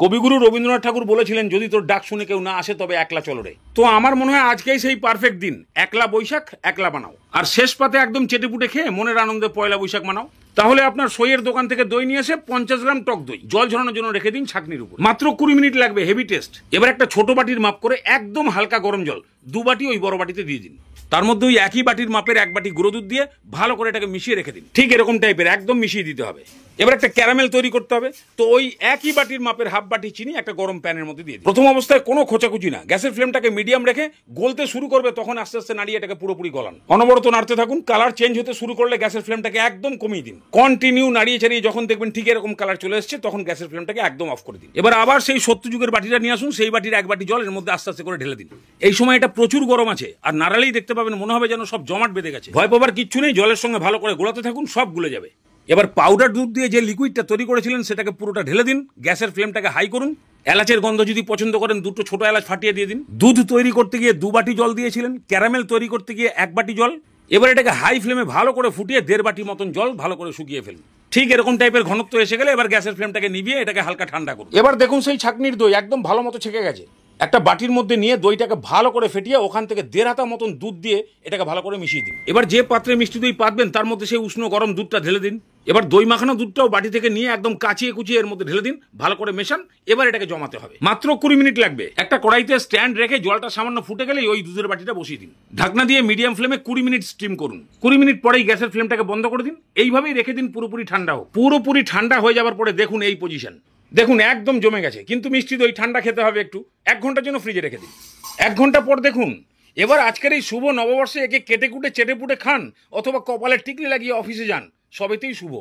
কবিগুরু রবীন্দ্রনাথ ঠাকুর বলেছিলেন, যদি তোর ডাক শুনে কেউ না আসে তবে একলা চলো রে। তো আমার মনে হয় আজকেই সেই পারফেক্ট দিন, একলা বৈশাখ একলা বানাও। আর শেষ পাতে একদম চেটেপুটে খেয়ে মনের আনন্দে পয়লা বৈশাখ মানাও। তাহলে আপনার সইয়ের দোকান থেকে দই নিয়ে এসে 50 গ্রাম টক দই জল ঝরানোর জন্য রেখে দিন ছাঁকনির উপর। মাত্র 20 মিনিট লাগবে, হেভি টেস্ট। এবার একটা ছোট বাটির মাপ করে একদম হালকা গরম জল 2 বাটি ওই বড় বাটিতে দিয়ে দিন। তার মধ্যে ওই একই বাটির মাপের 1 বাটি গুঁড়ো দুধ দিয়ে ভালো করে এটাকে মিশিয়ে রেখে দিন। ঠিক এরকম টাইপের একদম মিশিয়ে দিতে হবে। এবার একটা ক্যারামেল তৈরি করতে হবে। তো ওই একই বাটির মাপের হাফ বাটি চিনি একটা গরম প্যানের মধ্যে দিয়ে দিন। প্রথম অবস্থায় কোনো খোঁচাখুচি না, গ্যাসের ফ্লেমটাকে মিডিয়াম রেখে গলতে শুরু করবে তখন আস্তে আস্তে নাড়িয়ে এটাকে পুরোপুরি গলান। অনবরত নাড়তে থাকুন। কালার চেঞ্জ হতে শুরু করলে গ্যাসের ফ্লেমটাকে একদম কমিয়ে দিন। কন্টিনিউ নাড়িয়ে চাড়িয়ে যখন দেখবেন ঠিক এরকম কালার চলে এসছে তখন গ্যাসের ফ্লেমটাকে একদম অফ করে দিন। এবার আবার সেই সত্যযুগের বাটিটা নিয়ে আসুন, সেই বাটির 1 বাটি জল এর মধ্যে আস্তে আস্তে করে ঢেলে দিন। এই সময় এটা প্রচুর গরম আছে, আর নাড়ালেই দেখতে পাবেন মনে হবে যেন সব জমাট বেঁধে গেছে। ভয় পাবার কিচ্ছু নেই, জলের সঙ্গে ভালো করে গোলাতে থাকুন, সব গুলে যাবে। এবার পাউডার দুধ দিয়ে যে লিকুইডটা তৈরি করেছিলেন সেটাকে পুরোটা ঢেলে দিন। গ্যাসের ফ্লেমটাকে হাই করুন। এলাচের গন্ধ যদি পছন্দ করেন 2টো ছোট এলাচ ফাটিয়ে দিয়ে দিন। দুধ তৈরি করতে গিয়ে 2 বাটি জল দিয়েছিলেন, ক্যারামেল তৈরি করতে গিয়ে 1 বাটি জল। এবার এটাকে হাই ফ্লেমে ভালো করে ফুটিয়ে 1.5 বাটি মতন জল ভালো করে শুকিয়ে ফেলুন। ঠিক এরকম টাইপের ঘনত্ব এসে গেলে এবার গ্যাসের ফ্লেমটাকে নিভিয়ে এটাকে হালকা ঠান্ডা করুন। এবার দেখুন সেই ছাঁকনির দই একদম ভালো মতো ছেঁকে গেছে। একটা বাটির মধ্যে নিয়ে দইটাকে ভালো করে ফেটিয়ে ওখান থেকে 1.5 হাতা মতন দুধ দিয়ে এটাকে ভালো করে মিশিয়ে দিন। এবার যে পাত্রে মিষ্টি দই পাতবেন তার মধ্যে সেই উষ্ণ গরম দুধটা ঢেলে দিন। এবার দই মাখানো দুধটাও বাটি থেকে নিয়ে একদম কাচিয়ে কুচিয়ে এর মধ্যে ঢেলে দিন, ভালো করে মেশান। এবার এটাকে জমাতে হবে, মাত্র 20 মিনিট লাগবে। একটা কড়াইতে স্ট্যান্ড রেখে জলটা সামান্য ফুটে গেলেই ওই দুধের বাটিটা বসিয়ে দিন। ঢাকনা দিয়ে মিডিয়াম ফ্লেমে 20 মিনিট স্টিম করুন। 20 মিনিট পরেই গ্যাসের ফ্লেমটাকে বন্ধ করে দিন। এইভাবেই রেখে দিন পুরোপুরি ঠান্ডা হোক। পুরোপুরি ঠান্ডা হয়ে যাবার পরে দেখুন এই পজিশন, দেখুন একদম জমে গেছে। কিন্তু মিষ্টি দই ঠান্ডা খেতে হবে একটু, 1 ঘন্টার জন্য ফ্রিজে রেখে দিন। 1 ঘন্টা পর দেখুন। এবার আজকের এই শুভ নববর্ষে একে কেটে কুটে চেটে পুটে খান, অথবা কপালে টিকলি লাগিয়ে অফিসে যান, সবেতেই শুভ।